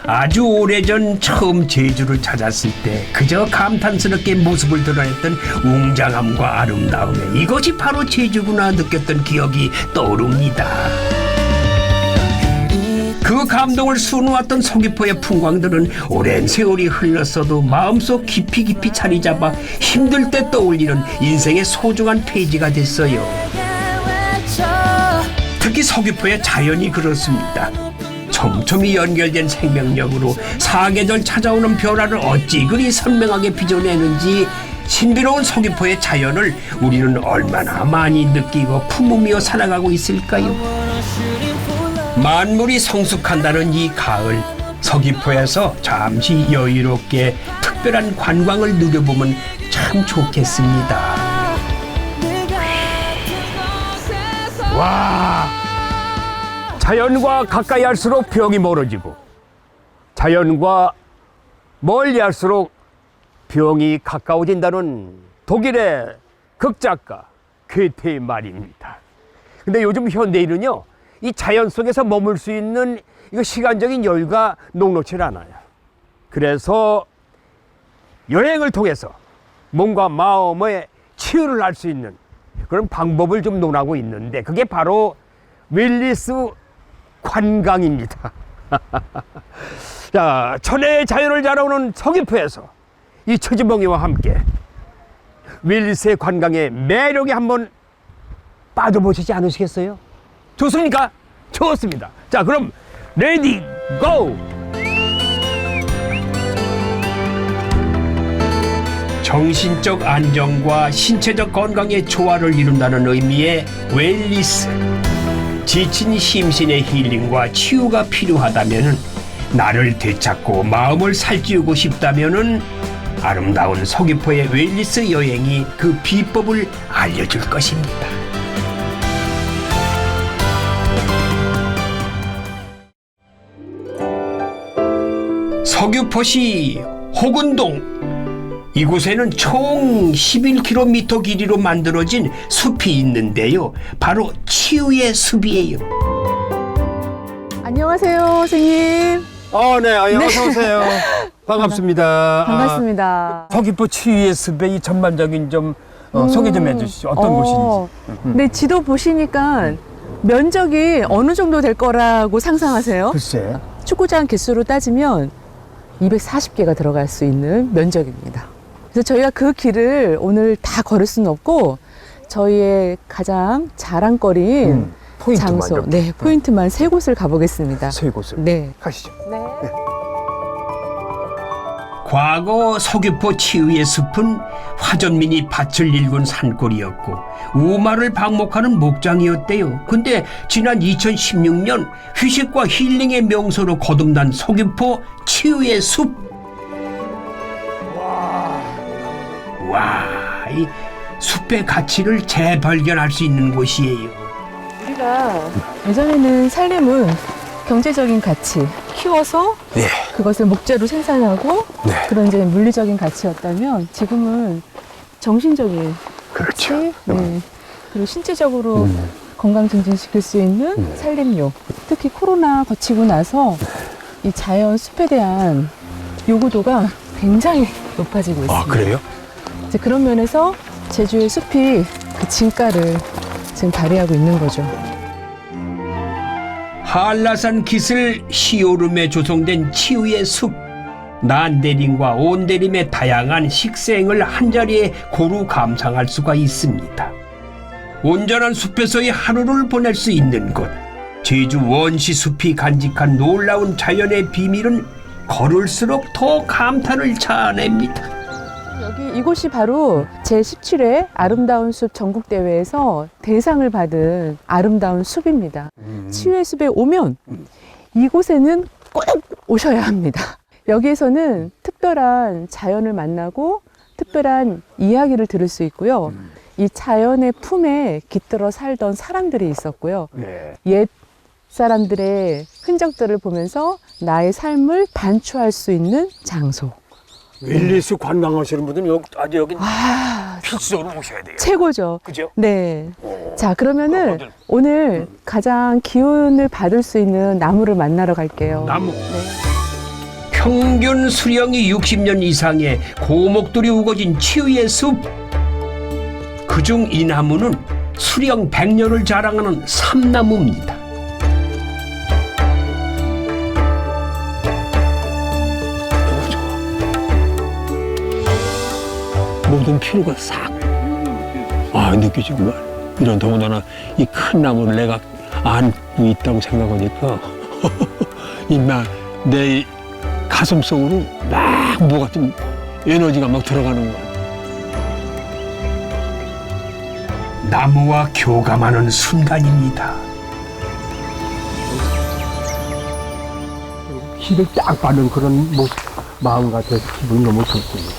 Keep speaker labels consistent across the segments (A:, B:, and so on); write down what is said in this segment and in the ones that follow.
A: 아주 오래전 처음 제주를 찾았을 때 그저 감탄스럽게 모습을 드러냈던 웅장함과 아름다움에 이것이 바로 제주구나 느꼈던 기억이 떠오릅니다. 그 감동을 수놓았던 서귀포의 풍광들은 오랜 세월이 흘렀어도 마음속 깊이 자리 잡아 힘들 때 떠올리는 인생의 소중한 페이지가 됐어요. 특히 서귀포의 자연이 그렇습니다. 촘촘히 연결된 생명력으로 사계절 찾아오는 변화를 어찌 그리 선명하게 빚어내는지 신비로운 서귀포의 자연을 우리는 얼마나 많이 느끼고 품으며 살아가고 있을까요? 만물이 성숙한다는 이 가을, 서귀포에서 잠시 여유롭게 특별한 관광을 누려보면 참 좋겠습니다. 와, 자연과 가까이 할수록 병이 멀어지고 자연과 멀리 할수록 병이 가까워진다는 독일의 극작가 괴테의 말입니다. 근데 요즘 현대인은요, 이 자연 속에서 머물 수 있는 이거 시간적인 여유가 녹록치 않아요. 그래서 여행을 통해서 몸과 마음의 치유를 할 수 있는 그런 방법을 좀 논하고 있는데 그게 바로 윌리스 관광입니다. 자, 천혜의 자연을 자라오는 서귀포에서 이 처지멍이와 함께 윌리스의 관광의 매력에 한번 빠져보시지 않으시겠어요? 좋습니까? 좋습니다. 자, 그럼 레디 고! 정신적 안정과 신체적 건강의 조화를 이룬다는 의미의 웰리스. 지친 심신의 힐링과 치유가 필요하다면, 나를 되찾고 마음을 살찌우고 싶다면 아름다운 서귀포의 웰리스 여행이 그 비법을 알려줄 것입니다. 서귀포시 호근동, 이곳에는 총 11km 길이로 만들어진 숲이 있는데요. 바로 치유의 숲이에요.
B: 안녕하세요, 선생님.
C: 네, 어서 오세요. 반갑습니다.
B: 반갑습니다.
C: 서귀포 치유의 숲의 이 전반적인 좀 소개 좀 해주시죠. 어떤 곳인지.
B: 네, 지도 보시니까 면적이 어느 정도 될 거라고 상상하세요?
C: 글쎄.
B: 축구장 개수로 따지면 240개가 들어갈 수 있는 면적입니다. 그래서 저희가 그 길을 오늘 다 걸을 수는 없고 저희의 가장 자랑거리인
C: 포인트만
B: 장소,
C: 이렇게.
B: 네, 포인트만 3곳을 가보겠습니다.
C: 3곳을.
B: 네.
C: 가시죠.
B: 네.
A: 과거 서귀포 치유의 숲은 화전민이 밭을 일군 산골이었고 우마를 방목하는 목장이었대요. 근데 지난 2016년 휴식과 힐링의 명소로 거듭난 서귀포 치유의 숲. 와, 이 숲의 가치를 재발견할 수 있는 곳이에요.
B: 우리가 예전에는 살림은 경제적인 가치, 키워서
C: 네.
B: 그것을 목재로 생산하고
C: 네.
B: 그런 이제 물리적인 가치였다면 지금은 정신적인
C: 그렇죠.
B: 가치, 네. 그리고 신체적으로 건강 증진시킬 수 있는 살림욕. 특히 코로나 거치고 나서 이 자연 숲에 대한 요구도가 굉장히 높아지고 있습니다.
C: 아, 그래요?
B: 이제 그런 면에서 제주의 숲이 그 진가를 지금 발휘하고 있는 거죠.
A: 한라산 기슭 시오름에 조성된 치유의 숲. 난대림과 온대림의 다양한 식생을 한자리에 고루 감상할 수가 있습니다. 온전한 숲에서의 하루를 보낼 수 있는 곳. 제주 원시숲이 간직한 놀라운 자연의 비밀은 걸을수록 더 감탄을 자아냅니다.
B: 여기 이곳이 바로 제17회 아름다운 숲 전국대회에서 대상을 받은 아름다운 숲입니다. 치유의 숲에 오면 이곳에는 꼭 오셔야 합니다. 여기에서는 특별한 자연을 만나고 특별한 이야기를 들을 수 있고요. 이 자연의 품에 깃들어 살던 사람들이 있었고요.
C: 네.
B: 옛 사람들의 흔적들을 보면서 나의 삶을 반추할 수 있는 장소.
C: 윌리스 관광하시는 분들은 여기 필수적으로 오셔야 돼요.
B: 최고죠.
C: 그죠?
B: 네. 자, 그러면은
C: 그럼
B: 오늘 가장 기운을 받을 수 있는 나무를 만나러 갈게요.
C: 나무.
B: 네.
A: 평균 수령이 60년 이상의 고목들이 우거진 치유의 숲. 그중 이 나무는 수령 100년을 자랑하는 삼나무입니다.
D: 모든 피로가 싹 느껴지구만. 이런 더군다나 이 큰 나무를 내가 안고 있다고 생각하니까 내 가슴 속으로 막 뭐가 좀 에너지가 막 들어가는 거야.
A: 나무와 교감하는 순간입니다.
C: 길을 딱 받는 그런 마음 같아서 기분이 너무 좋습니다.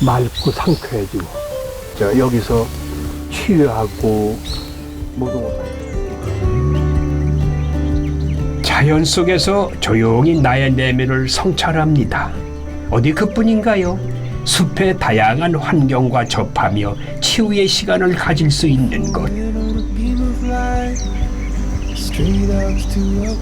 C: 맑고 상쾌해지고 여기서 치유하고 모든 것.
A: 자연 속에서 조용히 나의 내면을 성찰합니다. 어디 그뿐인가요? 숲의 다양한 환경과 접하며 치유의 시간을 가질 수 있는 곳.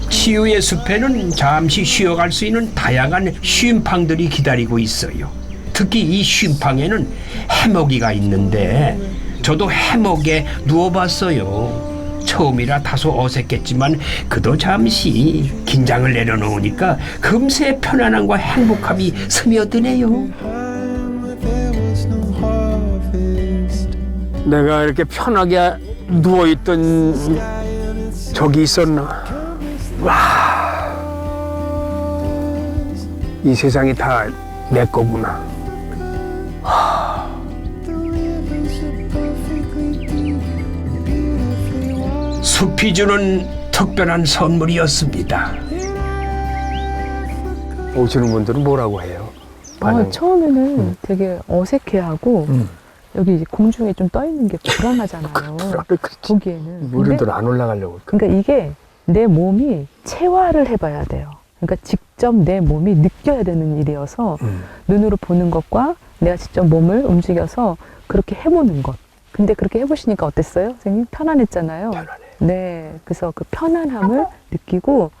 A: 치유의 숲에는 잠시 쉬어갈 수 있는 다양한 쉼팡들이 기다리고 있어요. 특히 이 쉼팡에는 해먹이가 있는데 저도 해먹에 누워봤어요. 처음이라 다소 어색했지만 그도 잠시 긴장을 내려놓으니까 금세 편안함과 행복함이 스며드네요.
D: 내가 이렇게 편하게 누워있던 적이 있었나? 이 세상이 다 내 거구나.
A: 숲이 주는 특별한 선물이었습니다.
D: 오시는 분들은 뭐라고 해요? 반응이?
B: 처음에는 되게 어색해하고 여기 공중에 좀 떠 있는 게 불안하잖아요. 보기에는.
D: 무리들 안 올라가려고.
B: 그러니까 이게 내 몸이 체화를 해봐야 돼요. 그러니까 직접 내 몸이 느껴야 되는 일이어서 눈으로 보는 것과 내가 직접 몸을 움직여서 그렇게 해보는 것. 근데 그렇게 해보시니까 어땠어요? 선생님? 편안했잖아요.
D: 편안해.
B: 네. 그래서 그 편안함을 느끼고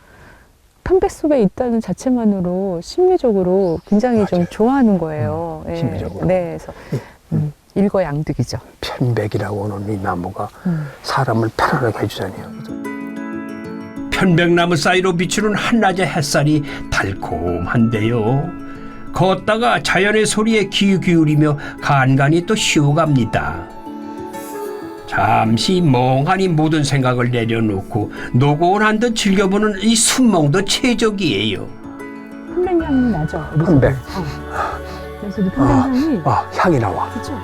B: 편백숲에 있다는 자체만으로 심리적으로 굉장히
D: 맞아요.
B: 좀 좋아하는 거예요. 네.
D: 심리적으로.
B: 네. 그래서 일거양득이죠.
D: 편백이라고 하는 이 나무가 사람을 편안하게 해주잖아요.
A: 편백나무 사이로 비추는 한낮의 햇살이 달콤한데요. 걷다가 자연의 소리에 귀 기울이며 간간히 또 쉬어갑니다. 잠시 멍하니 모든 생각을 내려놓고 노곤한 듯 즐겨보는 이 순몽도 최적이에요.
B: 편백향이 나죠.
D: 편백.
B: 그래서 이 편백향이
D: 향이 나와.
B: 그렇죠.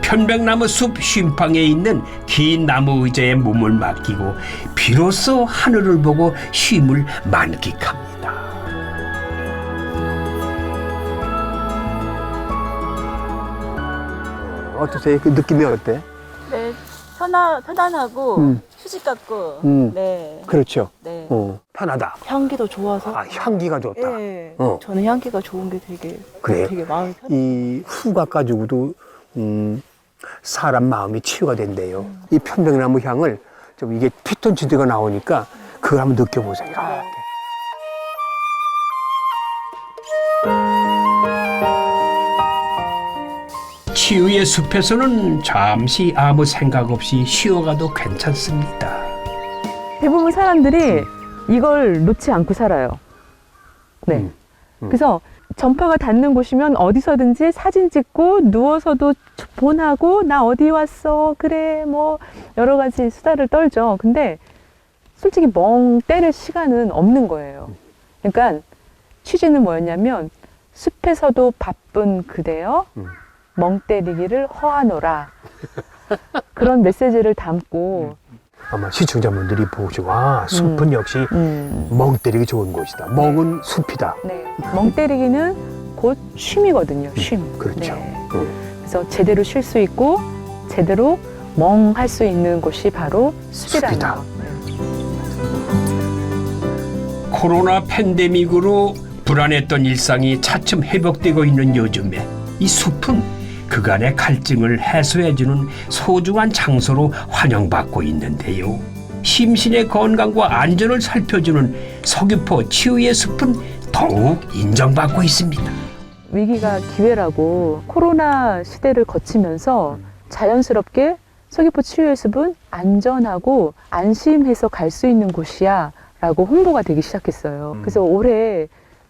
A: 편백나무 숲 쉼팡에 있는 긴 나무 의자에 몸을 맡기고 비로소 하늘을 보고 쉼을 만끽합니다.
D: 어떠세요? 그 느낌이 어때?
E: 네, 편안하고 휴식 같고, 네,
D: 그렇죠.
E: 네.
D: 편하다.
E: 향기도 좋아서.
D: 향기가 좋다.
E: 네,
D: 어.
E: 저는 향기가 좋은 게
D: 그래요?
E: 되게 마음이 편해요.
D: 이 후각 가지고도 사람 마음이 치유가 된대요. 이 편백나무 향을 좀 이게 피톤치드가 나오니까 그걸 한번 느껴보세요. 이렇게.
A: 치유의 숲에서는 잠시 아무 생각 없이 쉬어가도 괜찮습니다.
B: 대부분 사람들이 이걸 놓지 않고 살아요. 네. 그래서 전파가 닿는 곳이면 어디서든지 사진 찍고 누워서도 본하고 나 어디 왔어 그래 뭐 여러 가지 수다를 떨죠. 근데 솔직히 멍 때릴 시간은 없는 거예요. 그러니까 취지는 뭐였냐면 숲에서도 바쁜 그대여 멍 때리기를 허하노라. 그런 메시지를 담고
D: 아마 시청자분들이 보시고 숲은 역시 멍 때리기 좋은 곳이다. 멍은 숲이다.
B: 네. 멍 때리기는 곧 쉼이거든요. 쉼.
D: 그렇죠.
B: 네. 그래서 제대로 쉴 수 있고 제대로 멍할 수 있는 곳이 바로 숲이라는
D: 숲이다.
B: 거.
A: 코로나 팬데믹으로 불안했던 일상이 차츰 회복되고 있는 요즘에 이 숲은 그간의 갈증을 해소해주는 소중한 장소로 환영받고 있는데요. 심신의 건강과 안전을 살펴주는 서귀포 치유의 숲은 더욱 인정받고 있습니다.
B: 위기가 기회라고 코로나 시대를 거치면서 자연스럽게 서귀포 치유의 숲은 안전하고 안심해서 갈 수 있는 곳이야 라고 홍보가 되기 시작했어요. 그래서 올해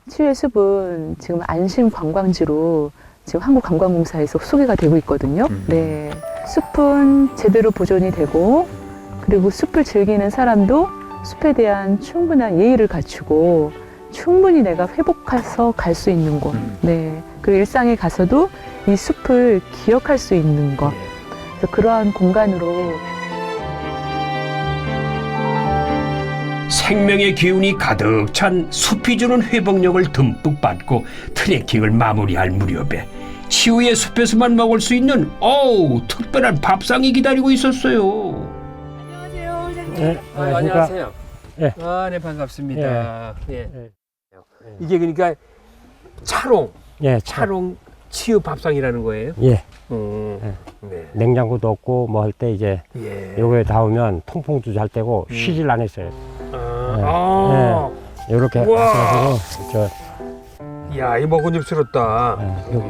B: 치유의 숲은 지금 안심 관광지로 지금 한국관광공사에서 소개가 되고 있거든요. 네, 숲은 제대로 보존이 되고 그리고 숲을 즐기는 사람도 숲에 대한 충분한 예의를 갖추고 충분히 내가 회복해서 갈 수 있는 곳. 네, 그리고 일상에 가서도 이 숲을 기억할 수 있는 것. 그래서 그러한 공간으로
A: 생명의 기운이 가득 찬 숲이 주는 회복력을 듬뿍 받고 트레킹을 마무리할 무렵에 치유의 숲에서만 먹을 수 있는 특별한 밥상이 기다리고 있었어요.
C: 네,
D: 안녕하세요.
C: 네.
D: 네, 반갑습니다. 예. 이게 그러니까 차롱
C: 예,
D: 치유 밥상이라는 거예요?
C: 예.
D: 네.
C: 냉장고도 없고 뭐 할 때 이제
D: 예.
C: 요거에 닿으면 통풍도 잘 되고 쉬질 안 했어요. 요렇게
D: 우와.
C: 하셔서
D: 야, 이거 먹음직스럽다.
C: 여기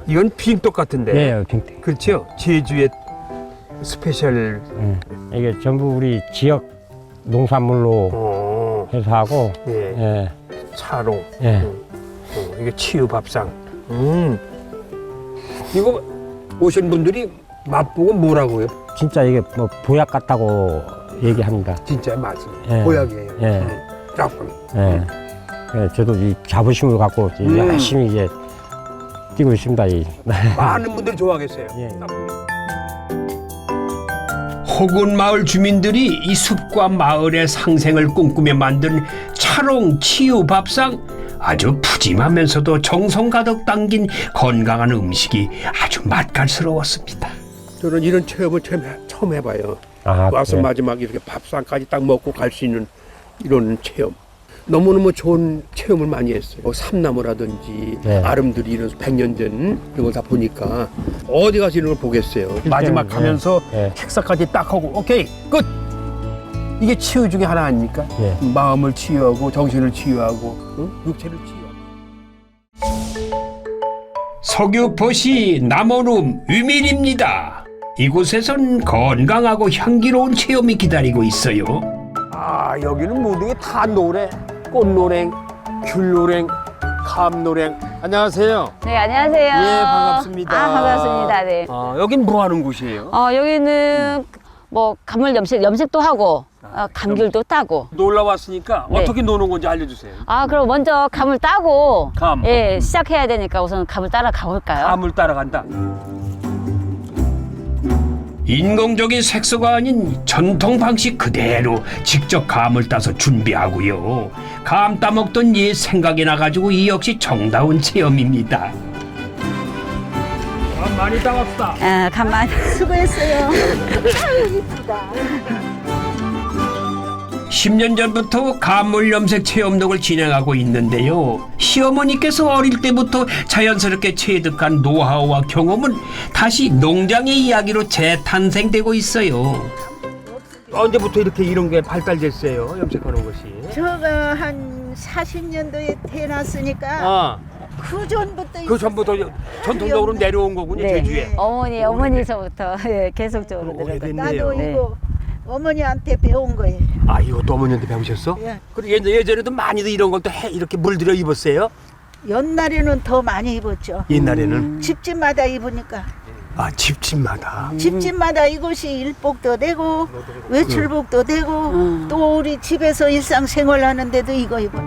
D: 이건 빙떡 같은데.
C: 예, 빙땡.
D: 그렇죠? 제주의 스페셜.
C: 이게 전부 우리 지역 농산물로 해서 하고
D: 예.
C: 예.
D: 차롱.
C: 예.
D: 이게 치유 밥상. 이거 오신 분들이 맛보고 뭐라고요?
C: 진짜 이게 뭐 보약 같다고 얘기합니다.
D: 진짜 맛이
C: 예.
D: 보약이에요.
C: 예.
D: 조금.
C: 예. 예, 저도 이 자부심을 갖고 이제 열심히 이제 뛰고 있습니다.
D: 많은 분들이 좋아하겠어요.
C: 예.
A: 호군 마을 주민들이 이 숲과 마을의 상생을 꿈꾸며 만든 차롱 치유 밥상, 아주 푸짐하면서도 정성 가득 담긴 건강한 음식이 아주 맛깔스러웠습니다.
D: 저는 이런 체험을 처음 해봐요.
C: 아,
D: 와서
C: 그래.
D: 마지막에 이렇게 밥상까지 딱 먹고 갈 수 있는 이런 체험. 너무너무 좋은 체험을 많이 했어요. 뭐 삼나무라든지
C: 네.
D: 아름드리 이런 100년 전 이런 걸 다 보니까 어디 가서 이런 걸 보겠어요. 마지막
C: 네.
D: 가면서
C: 네.
D: 식사까지 딱 하고 오케이 끝. 이게 치유 중에 하나 아닙니까?
C: 네.
D: 마음을 치유하고 정신을 치유하고 육체를 치유하고.
A: 서귀포시 남원읍 위밀입니다. 이곳에선 건강하고 향기로운 체험이 기다리고 있어요.
D: 아, 여기는 모든 게 다 노래, 꽃노랭, 귤노랭, 감노랭. 안녕하세요.
F: 네, 안녕하세요.
D: 예, 반갑습니다.
F: 아, 반갑습니다. 네.
D: 여긴 뭐 하는 곳이에요?
F: 여기는 뭐 가물 염색도 하고 감귤도 따고.
D: 놀러 왔으니까
F: 네.
D: 어떻게 노는 건지 알려주세요.
F: 그럼 먼저 감을 따고
D: 감.
F: 예, 시작해야 되니까 우선 감을 따라 가볼까요?
D: 감을 따라간다.
A: 인공적인 색소가 아닌 전통 방식 그대로 직접 감을 따서 준비하고요. 감 따먹던 옛 생각이 나가지고 이 역시 정다운 체험입니다.
D: 많이 따갑다.
F: 감만.
E: 수고했어요.
A: 10년 전부터 감물 염색 체험록을 진행하고 있는데요. 시어머니께서 어릴 때부터 자연스럽게 체득한 노하우와 경험은 다시 농장의 이야기로 재탄생되고 있어요.
D: 언제부터 이렇게 이런 게 발달됐어요? 염색하는 것이.
G: 제가 한 40년도에 태어났으니까 그 전부터
D: 그 전부터 전통적으로 내려온 거군요,
F: 네.
D: 제주에.
F: 어머니서부터 예, 계속적으로
D: 오래됐네.
F: 들어가.
G: 나도
D: 네.
G: 이거 어머니한테 배운 거예요.
D: 아, 이것도 어머니한테 배우셨어?
G: 예.
D: 그리고 예전에도 많이들 이런 걸 또 이렇게 물들여 입었어요?
G: 옛날에는 더 많이 입었죠.
D: 옛날에는.
G: 집집마다 입으니까.
D: 아, 집집마다.
G: 집집마다 이것이 일복도 되고 외출복도 되고 또 우리 집에서 일상생활하는데도 이거 입어.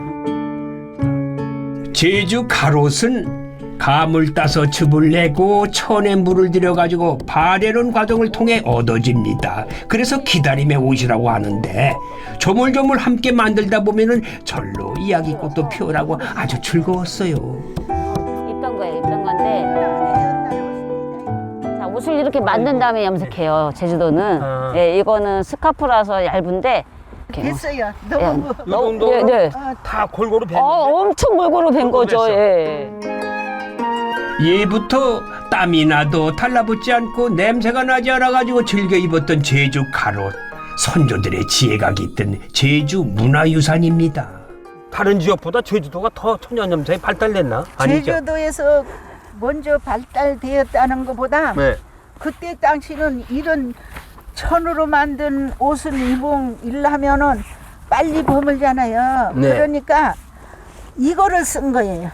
A: 제주 가롯은 감을 따서 즙을 내고 천에 물을 들여가지고 발효하는 과정을 통해 얻어집니다. 그래서 기다림의 옷이라고 하는데 조물조물 함께 만들다 보면은 절로 이야기꽃도 피어나고 아주 즐거웠어요.
F: 입던 거예요, 입던 건데. 자, 옷을 이렇게 만든 다음에 염색해요, 제주도는. 예, 이거는 스카프라서 얇은데. 이렇게
G: 됐어요. 너무
D: 이 정도
F: 네, 네.
D: 다 골고루 배.
F: 엄청 골고루 밴 거죠,
D: 뺐어.
F: 예.
A: 예부터 땀이 나도 달라붙지 않고 냄새가 나지 않아가지고 즐겨 입었던 제주 가롯. 선조들의 지혜가 깃든 제주 문화유산입니다.
D: 다른 지역보다 제주도가 더 천연염색이 발달됐나? 아니죠?
G: 제주도에서 먼저 발달되었다는 것보다
D: 네.
G: 그때 당시는 이런 천으로 만든 옷을 일하면은 빨리 버물잖아요.
D: 네.
G: 그러니까 이거를 쓴 거예요.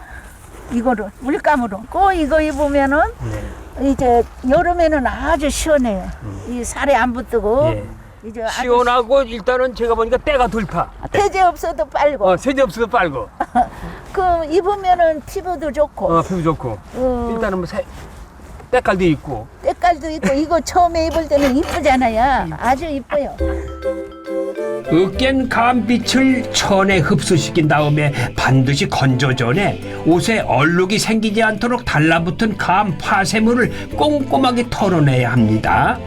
G: 이거를 물감으로. 이거 입으면은 이제 여름에는 아주 시원해요. 이 살에 안 붙고
D: 예.
G: 이제 아주
D: 시원하고 일단은 제가 보니까 때가 덜 타.
G: 태제 없어도 빨고
D: 세제 없어도 빨고.
G: 그 입으면은 피부도 좋고
D: 피부 좋고. 일단은 뭐 때깔도 있고.
G: 때깔도 있고 이거 처음에 입을 때는 이쁘잖아요. 아주 이뻐요.
A: 으깬 감빛을 천에 흡수시킨 다음에 반드시 건조 전에 옷에 얼룩이 생기지 않도록 달라붙은 감 파쇄물을 꼼꼼하게 털어내야 합니다.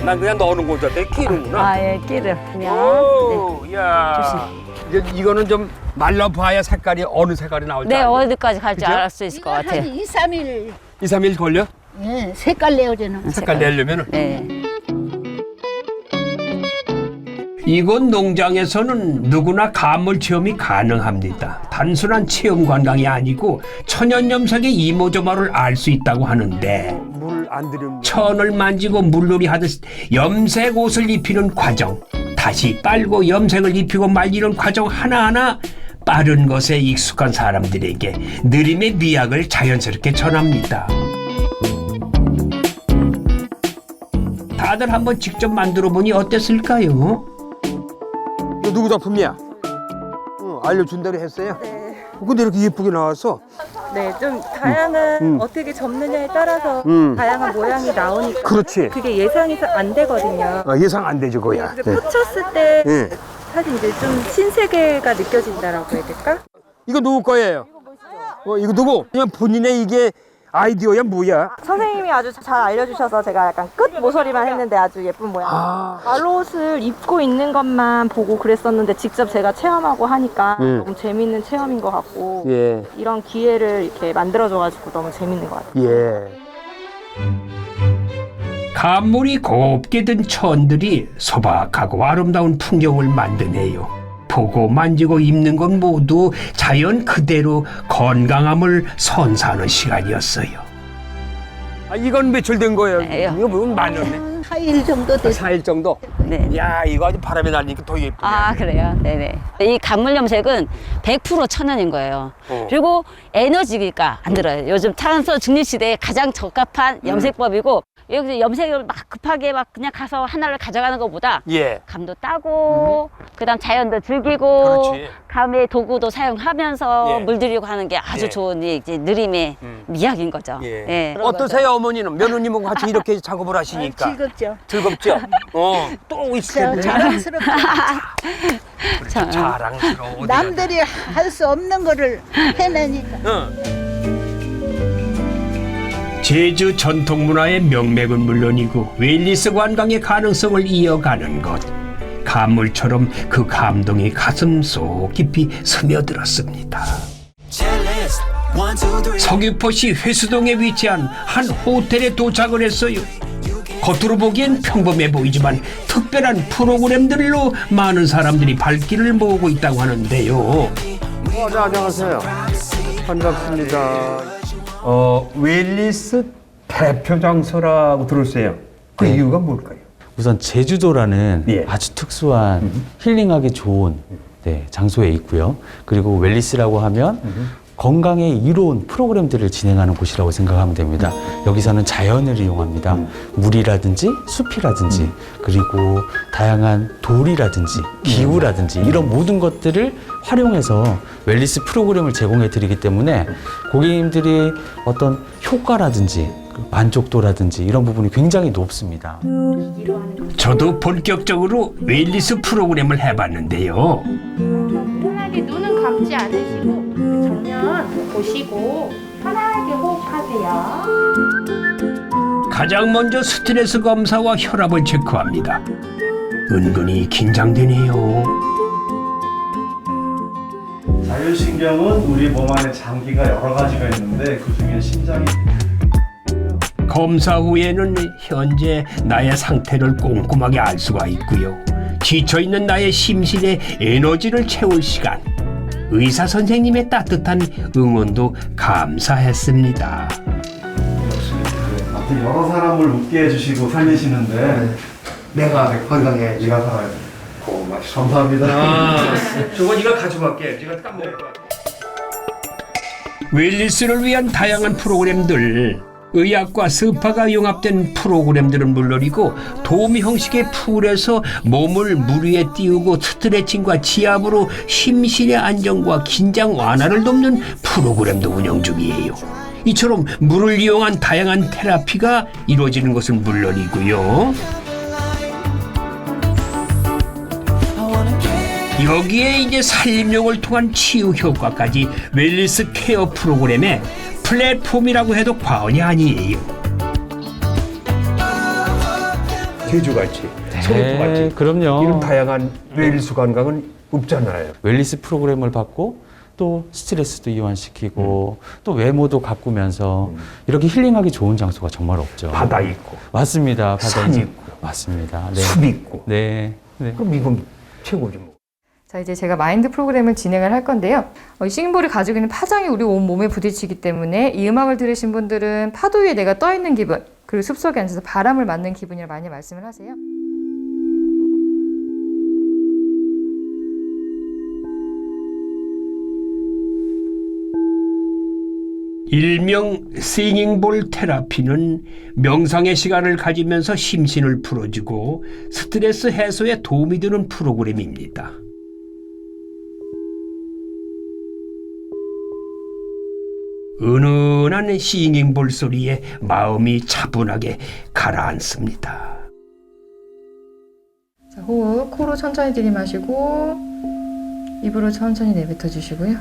D: 난 그냥 넣는 거죠. 내 끼는구나.
F: 예, 끼를. 그냥.
D: 오, 야. 이제 이거는 좀 말라봐야 색깔이 어느 색깔이 나올지.
F: 네,
D: 알고.
F: 어디까지 갈지
D: 그죠?
F: 알 수 있을 것
G: 이거 한
F: 같아요.
G: 2, 3일
D: 2, 3일 걸려?
G: 예, 색깔 내어지는.
D: 색깔 내려면은.
F: 네.
A: 이곳 농장에서는 누구나 가물 체험이 가능합니다. 단순한 체험 관광이 아니고 천연염색의 이모저모를 알 수 있다고 하는데
D: 물 안 들이면.
A: 천을 만지고 물놀이 하듯 염색 옷을 입히는 과정, 다시 빨고 염색을 입히고 말리는 과정 하나하나 빠른 것에 익숙한 사람들에게 느림의 미학을 자연스럽게 전합니다. 다들 한번 직접 만들어 보니 어땠을까요?
D: 이거 누구 작품이야? 알려준 대로 했어요? 네. 근데 이렇게 예쁘게 나와서.
H: 네, 좀 다양한 어떻게 접느냐에 따라서 다양한 모양이 나오니까
D: 그렇지.
H: 그게 예상이 안 되거든요.
D: 예상 안 되죠, 그거야.
H: 그래서 꽂혔을 때
D: 네.
H: 사실 이제 좀 신세계가 느껴진다라고 해야 될까?
D: 이거 누구 거예요? 이거 누구? 그냥 본인의 이게 아이디어야 뭐야?
H: 선생님이 아주 잘 알려주셔서 제가 약간 끝 모서리만 했는데 아주 예쁜 모양. 말옷을 입고 있는 것만 보고 그랬었는데 직접 제가 체험하고 하니까 너무 재밌는 체험인 것 같고
D: 예.
H: 이런 기회를 이렇게 만들어줘가지고 너무 재밌는 것 같아요.
D: 예.
A: 감물이 곱게 든 천들이 소박하고 아름다운 풍경을 만드네요. 보고 만지고 입는 것 모두 자연 그대로 건강함을 선사하는 시간이었어요.
D: 이건 며칠 된 거예요?
F: 네.
D: 이거 보면 많았네.
G: 4일 정도 됐어요.
D: 4일 정도?
F: 네.
D: 야, 이거 아주 바람에 날리니까 더 예쁘네.
F: 아, 그래요? 네네. 이 감물 염색은 100% 천연인 거예요. 그리고 에너지가 안 들어요. 요즘 탄소 중립 시대에 가장 적합한 염색법이고, 여기서 염색을 막 급하게 막 그냥 가서 하나를 가져가는 것보다
D: 예.
F: 감도 따고, 그다음 자연도 즐기고,
D: 그렇지.
F: 감의 도구도 사용하면서
D: 예.
F: 물들이고 하는 게 아주
D: 예.
F: 좋은 이제 느림의 미학인 거죠.
D: 예.
F: 예.
D: 어떠세요, 어머니는? 며느님하고 같이 이렇게 작업을 하시니까.
G: 즐겁죠.
D: 즐겁죠? 또 있을
G: 자랑스럽죠.
A: 자랑스러워.
G: 남들이 할 수 없는 거를 해내니까.
A: 제주 전통 문화의 명맥은 물론이고 웰리스 관광의 가능성을 이어가는 것. 감물처럼 그 감동이 가슴 속 깊이 스며들었습니다. 서귀포시 회수동에 위치한 한 호텔에 도착을 했어요. 겉으로 보기엔 평범해 보이지만 특별한 프로그램들로 많은 사람들이 발길을 모으고 있다고 하는데요.
D: 네, 안녕하세요. 반갑습니다. 웰리스 대표 장소라고 들었어요. 그 이유가 뭘까요?
I: 우선 제주도라는
D: 예.
I: 아주 특수한 힐링하기 좋은 장소에 있고요. 그리고 웰리스라고 하면 건강에 이로운 프로그램들을 진행하는 곳이라고 생각하면 됩니다. 여기서는 자연을 이용합니다. 물이라든지 숲이라든지 그리고 다양한 돌이라든지 기후라든지 이런 모든 것들을 활용해서 웰리스 프로그램을 제공해 드리기 때문에 고객님들이 어떤 효과라든지 만족도라든지 이런 부분이 굉장히 높습니다.
A: 저도 본격적으로 웰리스 프로그램을 해봤는데요.
J: 편하게 눈은 감지 않으시고 정면 보시고 편하게 호흡하세요.
A: 가장 먼저 스트레스 검사와 혈압을 체크합니다. 은근히 긴장되네요.
K: 자율신경은 우리 몸 안에 장기가 여러 가지가 있는데 그 중에 심장이
A: 검사 후에는 현재 나의 상태를 꼼꼼하게 알 수가 있고요. 지쳐있는 나의 심신에 에너지를 채울 시간. 의사 선생님의 따뜻한 응원도 감사했습니다.
K: 아무튼 여러 사람을 웃게 해주시고 살리시는데
D: 내가 건강해.
K: 네가 살아야 돼. 감사합니다.
A: 저거 네가 가져갈게. 네가 까먹을 거야. 웰니스를 위한 다양한 프로그램들, 의학과 스파가 융합된 프로그램들은 물론이고 도미 형식의 풀에서 몸을 물 위에 띄우고 스트레칭과 지압으로 심신의 안정과 긴장 완화를 돕는 프로그램도 운영 중이에요. 이처럼 물을 이용한 다양한 테라피가 이루어지는 것은 물론이고요. 여기에 이제 살림용을 통한 치유 효과까지 웰니스 케어 프로그램의 플랫폼이라고 해도 과언이 아니에요.
D: 제주같이, 서귀포같이
I: 그럼요.
D: 이런 다양한 웰니스 관광은 없잖아요.
I: 웰니스 프로그램을 받고 또 스트레스도 이완시키고 또 외모도 가꾸면서 이렇게 힐링하기 좋은 장소가 정말 없죠.
D: 바다 있고,
I: 맞습니다. 바다
D: 산
I: 있-
D: 있고,
I: 맞습니다. 네.
D: 숲 있고.
I: 네. 네.
D: 그럼 이건 최고죠. 뭐.
L: 자, 이제 제가 마인드 프로그램을 진행을 할 건데요. 이 싱잉볼이 가지고 있는 파장이 우리 온 몸에 부딪히기 때문에 이 음악을 들으신 분들은 파도 위에 내가 떠 있는 기분, 그리고 숲속에 앉아서 바람을 맞는 기분이라 많이 말씀을 하세요.
A: 일명 싱잉볼 테라피는 명상의 시간을 가지면서 심신을 풀어주고 스트레스 해소에 도움이 되는 프로그램입니다. 은은한 싱잉볼 소리에 마음이 차분하게 가라앉습니다.
L: 자, 호흡 코로 천천히 들이마시고 입으로 천천히 내뱉어 주시고요.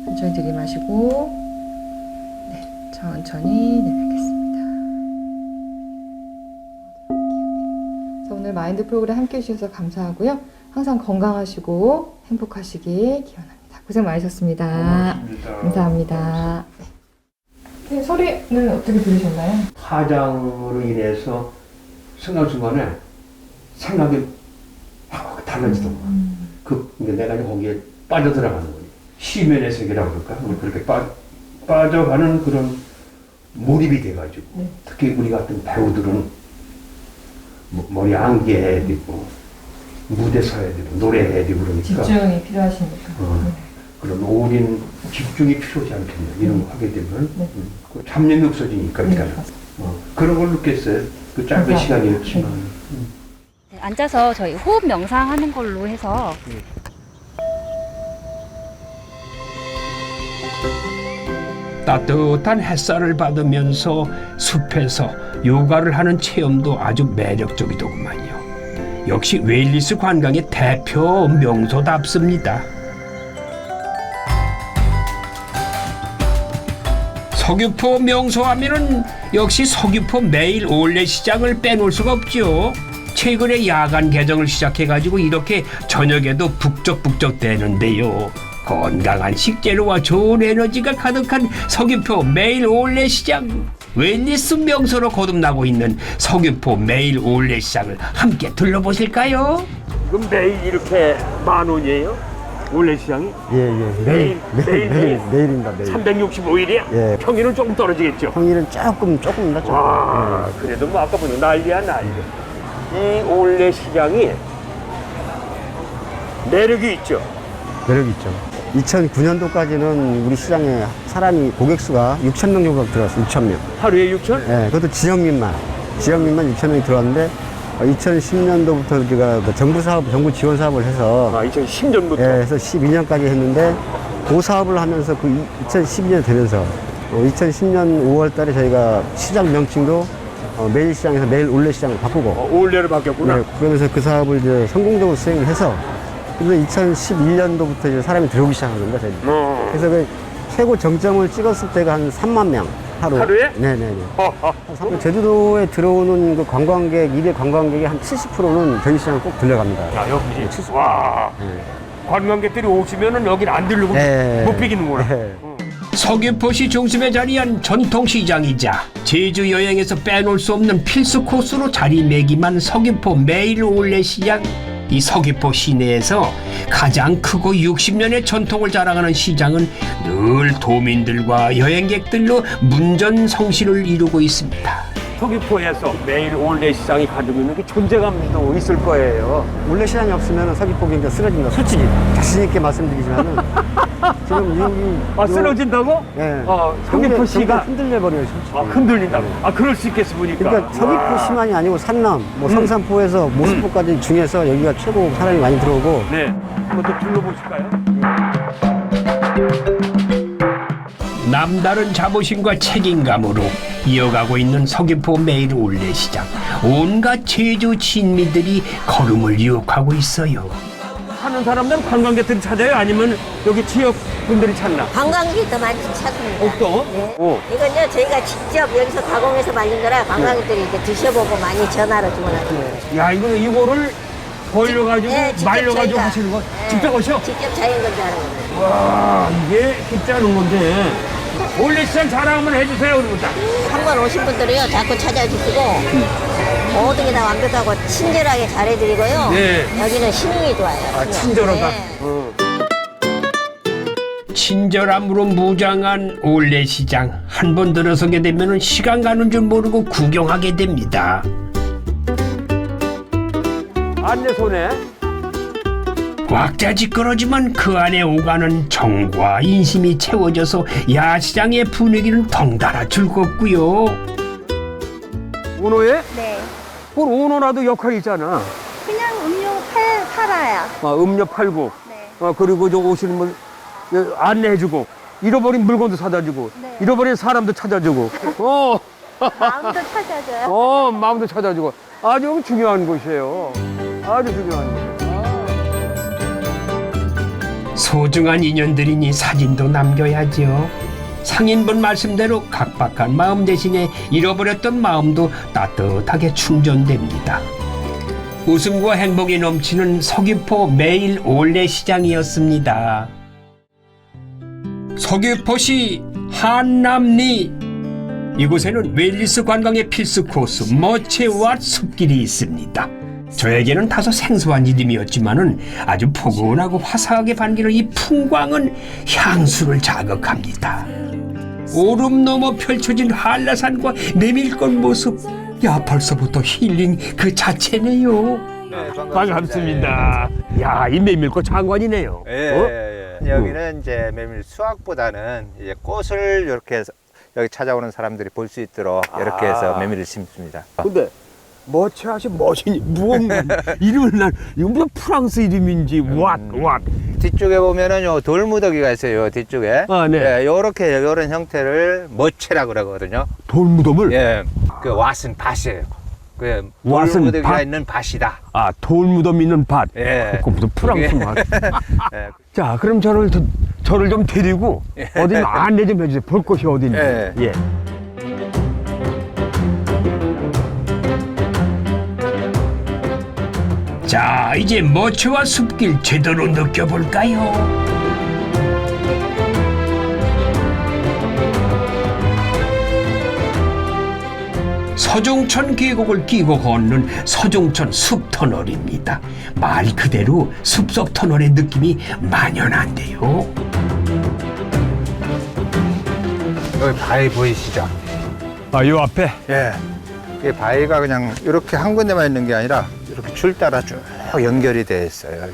L: 천천히 들이마시고 네, 천천히 내뱉겠습니다. 자, 오늘 마인드 프로그램 함께 해주셔서 감사하고요. 항상 건강하시고 행복하시길 기원합니다. 고생 많으셨습니다. 감사합니다. 네, 소리는 어떻게 들으셨나요?
D: 파장으로 인해서 순간순간에 생각이 확 달라지더라고요. 내가 이제 거기에 빠져들어가는 거예요. 시면의 세계라고 그럴까? 그렇게 빠져가는 그런 몰입이 돼가지고.
L: 네.
D: 특히 우리 같은 배우들은 머리 안개해야 되고, 무대 서야 되고, 노래해야 되고 그러니까.
L: 집중이 필요하시니까.
D: 그런 오랜 집중이 필요하지 않겠냐. 이런 거 하게 되면.
L: 네.
D: 그 잡념이 없어지니까.
L: 네,
D: 그러니까. 그런 걸 느꼈어요. 그 짧은 시간이었지만.
F: 네, 앉아서 저희 호흡 명상하는 걸로 해서
A: 따뜻한 햇살을 받으면서 숲에서 요가를 하는 체험도 아주 매력적이더구만요. 역시 웰니스 관광의 대표 명소답습니다. 서귀포 명소하면은 역시 서귀포 매일 올레 시장을 빼놓을 수가 없죠. 최근에 야간 개장을 시작해가지고 이렇게 저녁에도 북적북적 되는데요. 건강한 식재료와 좋은 에너지가 가득한 서귀포 매일 올레 시장. 웰니스 명소로 거듭나고 있는 서귀포 매일 올레 시장을 함께 둘러보실까요?
D: 그럼 매일 이렇게 10,000원이에요? 올레 시장이?
C: 매일입니다, 매일.
D: 365일이야?
C: 예.
D: 평일은 조금 떨어지겠죠?
C: 평일은 조금 낮죠.
D: 와, 그래도 뭐 아까 보니 난리야, 난리. 이 올레 시장이 매력이 있죠?
C: 매력이 있죠. 2009년도까지는 우리 시장에 사람이 고객 수가 6,000명 정도 들어왔어요. 6,000명.
D: 하루에 6,000?
C: 예, 그것도 지역민만 6,000명이 들어왔는데 2010년도부터 우리가 그 정부 지원 사업을 해서
D: 2010년부터?
C: 예, 해서 12년까지 했는데 그 사업을 하면서 그 2012년 되면서 2010년 5월 달에 저희가 시장 명칭도 매일 시장에서 매일 올레 시장을 바꾸고
D: 올레를 바뀌었구나.
C: 네, 그러면서 그 사업을 이제 성공적으로 수행을 해서 그래서 2011년도부터 이제 사람이 들어오기 시작한 겁니다, 저희. 그래서 그 최고 정점을 찍었을 때가 한 3만 명
D: 하루에?
C: 네네네. 제주도에 들어오는 그 관광객, 200 관광객의 한 70%는 저희 시장을 꼭 들려갑니다.
D: 야, 여기지. 와. 관광객들이 오시면은 여긴 안 들르고
C: 네.
D: 못 비기는구나.
C: 네.
A: 서귀포시 중심에 자리한 전통시장이자 제주 여행에서 빼놓을 수 없는 필수 코스로 자리매김한 서귀포 매일 올레시장. 이 서귀포 시내에서 가장 크고 60년의 전통을 자랑하는 시장은 늘 도민들과 여행객들로 문전성시를 이루고 있습니다.
D: 서귀포에서 매일 올레시장이 가지고 있는 게 존재감도 있을 거예요.
C: 올레시장이 없으면 서귀포 경기가 쓰러집니다. 솔직히 자신 있게 말씀드리지만은 지금 여기
D: 쓰러진다고?
C: 네.
D: 서귀포시가
C: 흔들려 버려요. 솔직히.
D: 흔들린다고. 그럴 수 있겠어 보니까.
C: 그러니까 서귀포시만이 아니고 산남, 뭐 성산포에서 모스포까지 중에서 여기가 최고 사람이 많이 들어오고.
D: 네. 한번 또 둘러보실까요?
A: 남다른 자부심과 책임감으로 이어가고 있는 서귀포 매일 올레시장. 온갖 제주 진미들이 걸음을 이어가고 있어요.
D: 사는 사람들은 관광객들이 찾아요? 아니면 여기 지역 분들이 찾나?
M: 관광객도 많이 찾습니다.
D: 또?
M: 네.
D: 오.
M: 이건요 저희가 직접 여기서 가공해서 말린 거라 관광객들이 이렇게 드셔보고 많이 전화로 주문하는 거예요.
D: 야, 이거를 벌려가지고
M: 네, 직접
D: 말려가지고
M: 저희가-
D: 하시는 거
M: 네.
D: 직접 하셔?
M: 직접 자연 건조하는 거예요.
D: 와, 이게 쉽지 않은 건데. 올레시장 자랑 한번 해주세요, 그러자.
M: 한번 오신 분들이요 자꾸 찾아주시고 모든 게 다 완벽하고 친절하게 잘해드리고요.
D: 네.
M: 여기는 신용이 좋아요. 신용.
D: 친절하다.
M: 네.
A: 친절함으로 무장한 올레시장. 한 번 들어서게 되면 시간 가는 줄 모르고 구경하게 됩니다.
D: 안내소네.
A: 꽉자지껄하지만 그 안에 오가는 정과 인심이 채워져서 야시장의 분위기는 덩달아 즐겁고요.
D: 오노에?
H: 네.
D: 뭘 오노라도 역할이 있잖아.
H: 그냥 음료 팔아요.
D: 음료 팔고.
H: 네.
D: 그리고 저 오시는 분 안내해주고. 잃어버린 물건도 사다주고.
H: 네.
D: 잃어버린 사람도 찾아주고.
H: 마음도 찾아줘요.
D: 마음도 찾아주고. 아주 중요한 곳이에요. 아주 중요한 곳.
A: 소중한 인연들이니 사진도 남겨야죠. 상인분 말씀대로 각박한 마음 대신에 잃어버렸던 마음도 따뜻하게 충전됩니다. 웃음과 행복이 넘치는 서귀포 매일 올레시장이었습니다. 서귀포시 한남리. 이곳에는 웰리스 관광의 필수 코스 머체와 숲길이 있습니다. 저에게는 다소 생소한 이름이었지만은 아주 포근하고 화사하게 반기는 이 풍광은 향수를 자극합니다. 오름 넘어 펼쳐진 한라산과 메밀꽃 모습. 야, 벌써부터 힐링 그 자체네요.
N: 네,
D: 반갑습니다. 야, 이 메밀꽃 장관이네요.
N: 여기는 이제 메밀 수확보다는 이제 꽃을 이렇게 여기 찾아오는 사람들이 볼 수 있도록 이렇게 해서 메밀을 심습니다.
D: 근데 머체하시 멋이니 무언가 이름을 이거 무슨 프랑스 이름인지 왓
N: 뒤쪽에 보면은 요 돌무더기가 있어요. 요 뒤쪽에.
D: 네.
N: 요렇게 요런 형태를 머체라 그러거든요.
D: 돌무덤을?
N: 예. 그 왓은 밭이에요. 그
D: 왓은
N: 돌무더기가
D: 밭?
N: 있는 밭이다.
D: 돌무덤 있는 밭.
N: 예.
D: 그 무슨 프랑스 맛.
N: 예.
D: 자, 그럼 저를 좀 데리고 어디 안내 좀 해주세요. 볼 곳이 어딘지. 예.
A: 자, 이제 머체와 숲길 제대로 느껴볼까요? 서종천 계곡을 끼고 걷는 서종천 숲터널입니다. 말 그대로 숲속 터널의 느낌이 만연한데요.
N: 여기 바위 보이시죠?
D: 요 앞에?
N: 예. 이 바위가 그냥 이렇게 한 군데만 있는 게 아니라 이렇게 줄 따라 쭉 연결이 되어 있어요.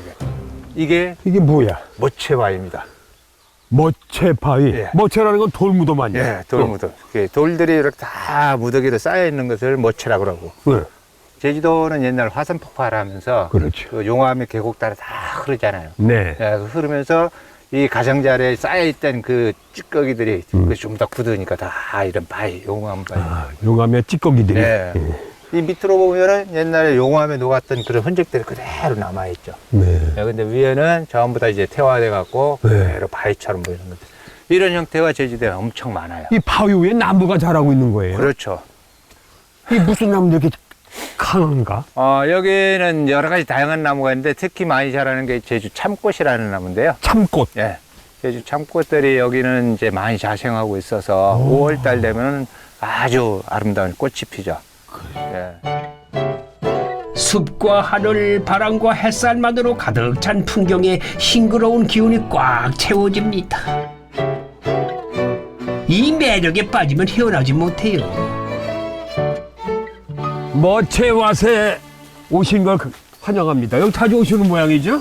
N: 이게
D: 뭐야?
N: 머체바위입니다.
D: 머체 바위.
N: 예.
D: 머체라는 건 돌무덤 아니에요?
N: 예, 돌무덤. 돌들이 이렇게 다 무더기로 쌓여 있는 것을 머체라고 그러고.
D: 네.
N: 제주도는 옛날 화산 폭발하면서
D: 그렇죠.
N: 그 용암의 계곡 따라 다 흐르잖아요.
D: 네.
N: 예, 흐르면서 이 가장자리에 쌓여 있던 그 찌꺼기들이 좀 더 굳으니까 다 이런 바위, 용암 바위.
D: 용암의 찌꺼기들이.
N: 예. 이 밑으로 보면은 옛날에 용암에 녹았던 그런 흔적들이 그대로 남아있죠.
D: 네.
N: 근데 위에는 전부 다 이제 태화돼갖고 그대로 바위처럼 보이는 것들. 이런 형태가 제주도에 엄청 많아요.
D: 이 바위 위에 나무가 자라고 있는 거예요?
N: 그렇죠.
D: 이 무슨 나무인데 이렇게 강한가?
N: 여기는 여러 가지 다양한 나무가 있는데 특히 많이 자라는 게 제주 참꽃이라는 나무인데요.
D: 참꽃?
N: 예. 요즘 참꽃들이 여기는 이제 많이 자생하고 있어서 5월 달 되면 아주 아름다운 꽃이 피죠. 예.
A: 숲과 하늘, 바람과 햇살만으로 가득 찬 풍경에 싱그러운 기운이 꽉 채워집니다. 이 매력에 빠지면 헤어나지 못해요.
D: 머체왓에 오신 걸 환영합니다. 여기 자주 오시는 모양이죠?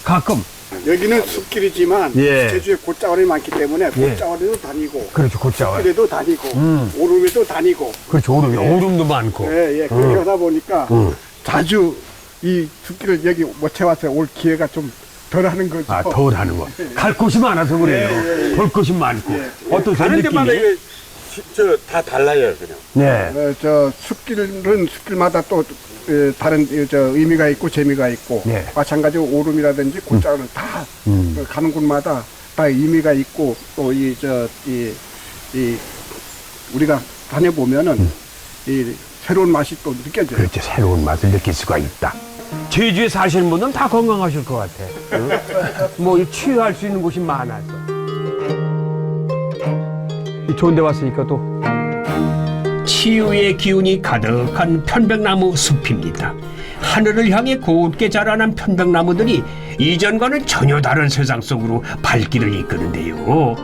D: 가끔.
O: 여기는 숲길이지만
D: 예.
O: 제주에 곶자월이 많기 때문에 곶자월에도 다니고
D: 그렇죠, 곶자월.
O: 숲길에도 다니고 오름에도 다니고
D: 그렇죠, 오름도 많고.
O: 예, 그렇게 하다 보니까 자주 이 숲길을 여기 모체와서 올 기회가 좀 덜하는 거죠.
D: 아, 덜 하는 거. 갈 곳이 많아서 그래요. 볼 곳이 많고. 어떠세요,
O: 가는 데마다
D: 느낌이?
O: 이게 다 달라요, 그냥.
D: 네.
O: 저 숲길은 숲길마다 또 다른 의미가 있고 재미가 있고 마찬가지로 오름이라든지 곶자월은 다 가는 곳마다 다 의미가 있고 또 우리가 다녀보면은 이 새로운 맛이 또 느껴져요.
D: 그렇죠, 새로운 맛을 느낄 수가 있다. 제주에 사시는 분은 다 건강하실 것 같아. 응? 뭐 치유할 수 있는 곳이 많아서. 좋은 데 왔으니까 또.
A: 치유의 기운이 가득한 편백나무 숲입니다. 하늘을 향해 곧게 자라난 편백나무들이 이전과는 전혀 다른 세상 속으로 발길을 이끄는데요.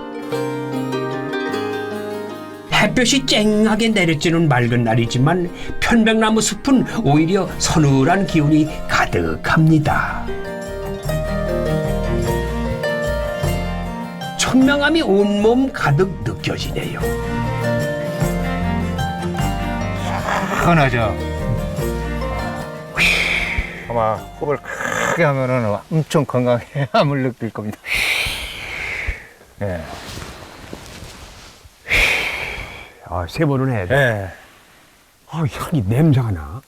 A: 햇볕이 쨍하게 내려지는 맑은 날이지만 편백나무 숲은 오히려 서늘한 기운이 가득합니다. 청명함이 온몸 가득 느껴지네요.
N: 시원하죠. 아마 호흡을 크게 하면은 엄청 건강함을 느낄 겁니다. 예.
D: 아, 세 번은 해야 돼.
N: 예.
D: 아, 향이 냄새가 나.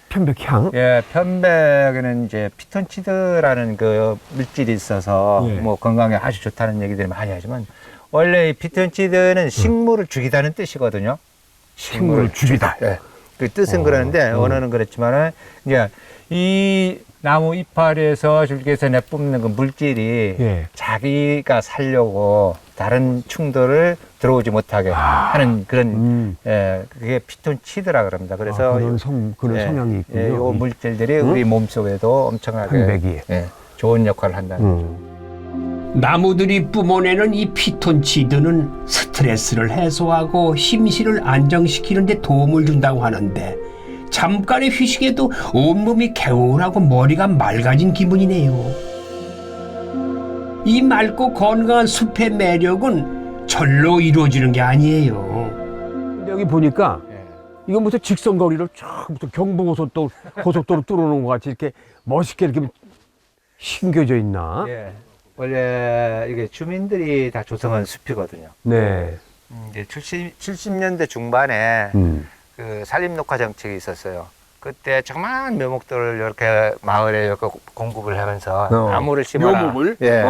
D: 편백향?
N: 예, 편백에는 이제 피톤치드라는 그 물질이 있어서 뭐 건강에 아주 좋다는 얘기들을 많이 하지만 원래 이 피톤치드는 식물을 죽이다는 뜻이거든요.
D: 식물을 죽이다.
N: 예. 그 뜻은 그러는데 언어는 그렇지만은 이제 이 나무 이파리에서 줄기에서 내뿜는 그 물질이 자기가 살려고 다른 충돌을 들어오지 못하게 하는 그런 그게 피톤치드라 그럽니다. 그래서
D: 그런 성향이 있군요.
N: 요 물질들이 우리 몸 속에도 엄청나게 좋은 역할을 한다는 거죠.
A: 나무들이 뿜어내는 이 피톤치드는 스트레스를 해소하고 심신을 안정시키는 데 도움을 준다고 하는데 잠깐의 휴식에도 온몸이 개운하고 머리가 맑아진 기분이네요. 이 맑고 건강한 숲의 매력은 절로 이루어지는 게 아니에요.
D: 근데 여기 보니까 이거 무슨 직선거리를 쫙부터 고속도로 뚫어놓은 것 같이 이렇게 멋있게 이렇게 심겨져 있나?
N: 예. 원래 이게 주민들이 다 조성한 숲이거든요.
D: 네.
N: 이제 70년대 중반에 그 산림녹화 정책이 있었어요. 그때 조그마한 묘목들을 이렇게 마을에 이렇게 공급을 하면서 나무를 심어라.
D: 묘목을?
N: 예.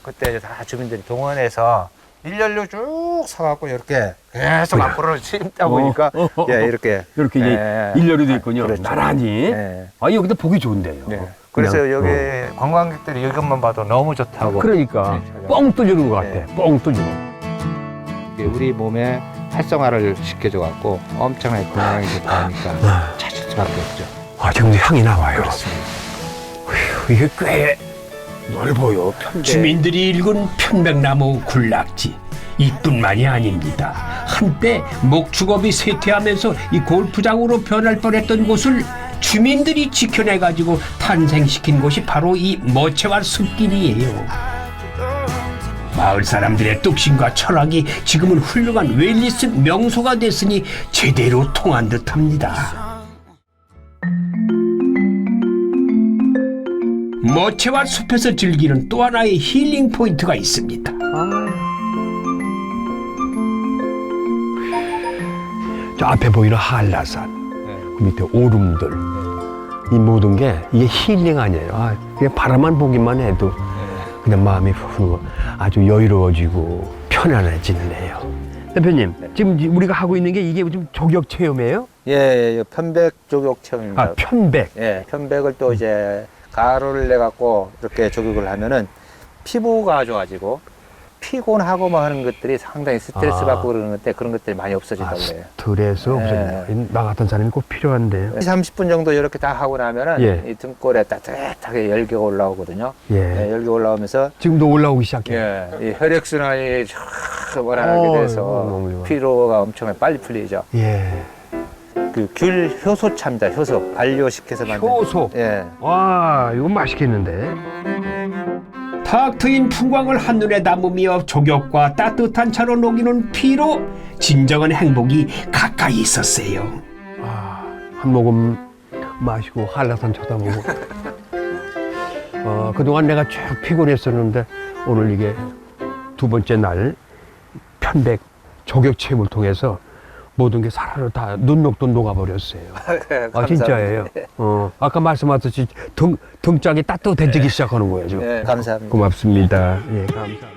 N: 그때 이제 다 주민들이 동원해서 일렬로 쭉 서갖고 이렇게 계속 앞으로 심다 보니까 이렇게
D: 이제 일렬로 돼 있군요.
N: 그렇죠.
D: 나란히. 아, 여기도 보기 좋은데요.
N: 그래서 여기 관광객들이 이것만 봐도 너무 좋다고.
D: 그러니까 뻥 뚫리는 것 같아. 뻥 뚫리는.
N: 우리 몸에 활성화를 시켜줘 갖고 엄청나게 건강에 좋다니까 찾을 수밖에 없죠.
D: 아, 지금 향이 나와요.
N: 그렇습니다.
A: 이게 꽤 넓어요. 주민들이 일군 편백나무 군락지 이뿐만이 아닙니다. 한때 목축업이 쇠퇴하면서 이 골프장으로 변할 뻔했던 곳을 주민들이 지켜내가지고 탄생시킨 곳이 바로 이 머체와 숲길이에요. 마을 사람들의 뚝심과 철학이 지금은 훌륭한 웰니스 명소가 됐으니 제대로 통한 듯합니다. 머체와 숲에서 즐기는 또 하나의 힐링 포인트가 있습니다.
D: 저 앞에 보이는 한라산, 그 밑에 오름들, 이 모든 게 이게 힐링 아니에요. 그냥 바라만 보기만 해도 그냥 마음이 푸르고 아주 여유로워지고 편안해지네요. 대표님, 지금 우리가 하고 있는 게 이게 좀 조격 체험이에요?
N: 예, 편백 조격 체험입니다.
D: 아, 편백.
N: 예, 편백을 또 이제 가루를 내 갖고 이렇게 조격을 하면은 피부가 좋아지고 피곤하고 뭐 하는 것들이 상당히 스트레스 받고 그러는 건데 그런 것들이 많이 없어진다고 그래요.
D: 스트레스 없어진다. 나 같은 사람이 꼭 필요한데.
N: 30분 정도 이렇게 딱 하고 나면은
D: 예.
N: 이 등골에 따뜻하게 열기가 올라오거든요.
D: 예.
N: 열기 올라오면서
D: 지금도 올라오기 시작해.
N: 예, 이 혈액순환이 쫙 원활하게 돼서 피로가 엄청 빨리 풀리죠.
D: 예.
N: 그 귤 효소차입니다. 효소 발효시켜서 만든.
D: 효소.
N: 예.
D: 와, 이거 맛있겠는데.
A: 탁 트인 풍광을 한눈에 담으며 족욕과 따뜻한 차로 녹이는 피로 진정한 행복이 가까이 있었어요.
D: 한 모금 마시고 한라산 쳐다보고. 그동안 내가 쭉 피곤했었는데 오늘 이게 두 번째 날 편백 족욕 체험을 통해서 모든 게 사라로 다 눈녹도 녹아버렸어요. 진짜예요. 아까 말씀하셨듯이 등짝이 따뜻해지기 시작하는 거예요. 지금.
N: 네, 감사합니다.
D: 고맙습니다. 예, 감사합니다.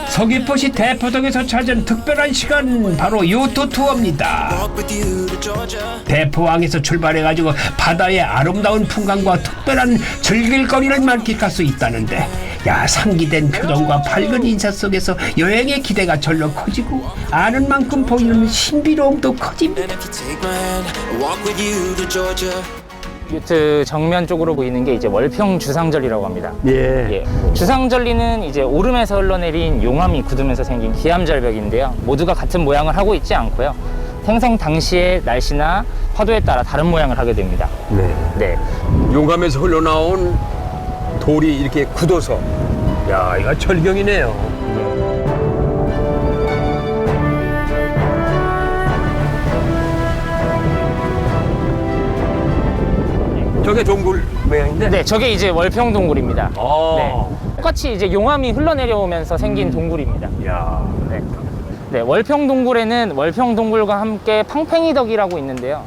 A: 서귀포시 대포동에서 찾은 특별한 시간 바로 요트 투어입니다. 대포항에서 출발해가지고 바다의 아름다운 풍광과 특별한 즐길거리를 만끽할 수 있다는데 야 상기된 표정과 밝은 인사 속에서 여행의 기대가 절로 커지고 아는 만큼 보이는 신비로움도 커집니다.
P: 요트 정면 쪽으로 보이는 게 이제 월평 주상절리라고 합니다.
D: 예.
P: 주상절리는 이제 오름에서 흘러내린 용암이 굳으면서 생긴 기암절벽인데요. 모두가 같은 모양을 하고 있지 않고요. 생성 당시의 날씨나 파도에 따라 다른 모양을 하게 됩니다.
D: 네. 용암에서 흘러나온 돌이 이렇게 굳어서. 야, 이거 절경이네요. 저게 동굴 모양인데?
P: 네, 저게 이제 월평 동굴입니다. 네. 똑같이 이제 용암이 흘러내려오면서 생긴 동굴입니다.
D: 야.
P: 네, 월평 동굴에는 월평 동굴과 함께 팡팽이덕이라고 있는데요.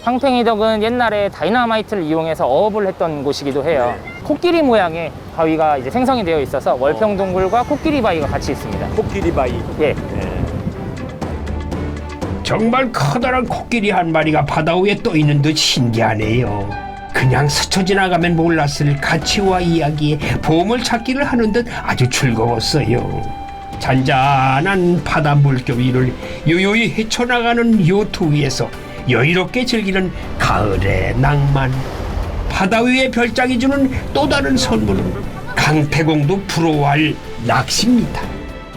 P: 팡팽이덕은 옛날에 다이너마이트를 이용해서 어업을 했던 곳이기도 해요. 코끼리 모양의 바위가 이제 생성이 되어 있어서 월평 동굴과 코끼리 바위가 같이 있습니다.
D: 코끼리 바위.
P: 예.
A: 정말 커다란 코끼리 한 마리가 바다 위에 떠 있는 듯 신기하네요. 그냥 스쳐 지나가면 몰랐을 가치와 이야기에 보물 찾기를 하는 듯 아주 즐거웠어요. 잔잔한 바다 물결 위를 요요히 헤쳐나가는 요트 위에서 여유롭게 즐기는 가을의 낭만. 바다 위의 별장이 주는 또 다른 선물은 강태공도 부러워할 낚시입니다.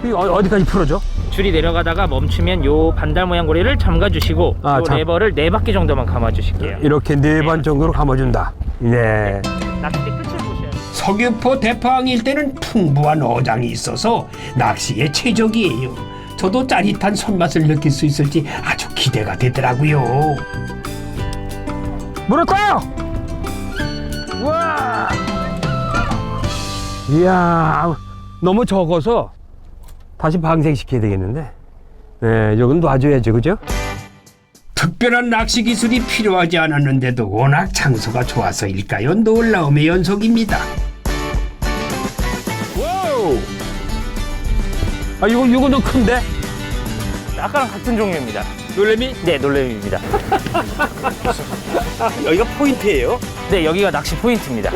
D: 어디까지 풀어줘?
P: 줄이 내려가다가 멈추면 요 반달 모양 고리를 잠가주시고 요 레버를 4바퀴 정도만 감아주실게요.
D: 이렇게 4번 정도로 감아준다. 네.
P: 낚싯대 끝을 보셔야 돼요.
A: 서귀포 대포항 일대는 풍부한 어장이 있어서 낚시에 최적이에요. 저도 짜릿한 손맛을 느낄 수 있을지 아주 기대가 되더라고요.
D: 물을 꺼요! 우와! 이야, 너무 적어서 다시 방생시켜야 되겠는데. 네, 이건 놔줘야죠, 그죠?
A: 특별한 낚시 기술이 필요하지 않았는데도 워낙 장소가 좋아서일까요? 놀라움의 연속입니다.
D: 와우! 이거 너 큰데?
P: 아까랑 같은 종류입니다.
D: 놀래미?
P: 네, 놀래미입니다.
D: 여기가 포인트예요?
P: 네, 여기가 낚시 포인트입니다.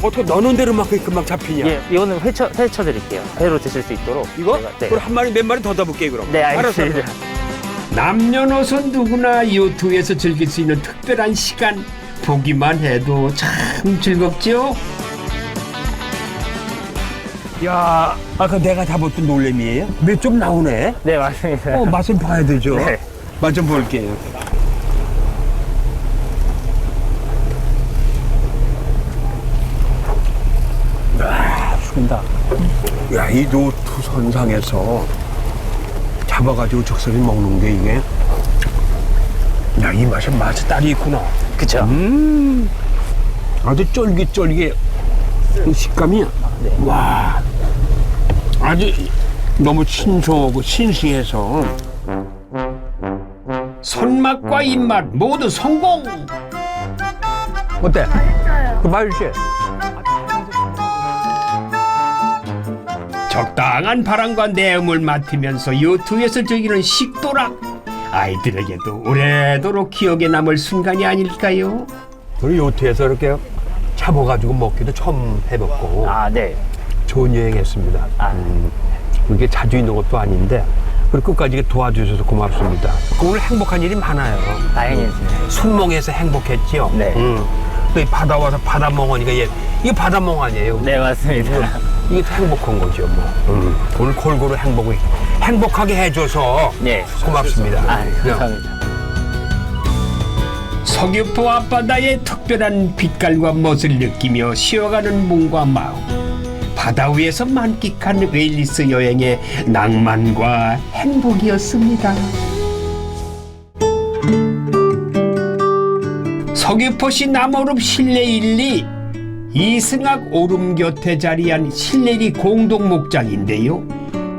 D: 어떻게 넣는 대로만 금방 잡히냐?
P: 예, 이거는 회쳐 드릴게요. 회로 드실 수 있도록.
D: 이거?
P: 네.
D: 그럼 한 마리 몇 마리 더 잡을게요, 그럼.
P: 네, 알겠습니다.
A: 남녀노소 누구나 요트에서 즐길 수 있는 특별한 시간 보기만 해도 참 즐겁죠?
D: 야, 아까 내가 잡았던 놀래미예요? 몇 좀 나오네?
P: 네, 맞습니다.
D: 맛 좀 봐야 되죠?
P: 네.
D: 맛 좀 볼게요. 죽인다. 야, 이 노트 선상에서 잡아가지고 적석이 먹는 게 이게. 야, 이 맛에 맛이 딸이 있구나.
P: 그쵸.
D: 아주 쫄깃쫄깃 식감이.
P: 네.
D: 와. 아주 너무 신선하고 싱싱해서.
A: 손맛과 입맛 모두 성공!
D: 어때? 그 맛있지?
A: 적당한 바람과 내음을 맡으면서 요트에서 즐기는 식도락. 아이들에게도 오래도록 기억에 남을 순간이 아닐까요?
D: 그리고 요트에서 이렇게 잡아가지고 먹기도 처음 해봤고.
P: 네.
D: 좋은 여행했습니다. 그렇게 자주 있는 것도 아닌데 그리고 끝까지 도와주셔서 고맙습니다. 오늘 행복한 일이 많아요.
P: 다행이지.
D: 순몽에서 행복했지요.
P: 네.
D: 또 이 바다 와서 바다 멍하니까 이게 바다 멍 아니에요?
P: 네, 맞습니다.
D: 이게 행복한 거죠, 뭐. 오늘 골고루 행복하게 해줘서
P: 네.
D: 고맙습니다.
P: 감사합니다.
A: 서귀포 앞바다의 특별한 빛깔과 멋을 느끼며 쉬어가는 몸과 마음. 바다 위에서 만끽한 웨일리스 여행의 낭만과 행복이었습니다. 서귀포시 남오름 실내 1리 이승학 오름 곁에 자리한 실내리 공동 목장인데요.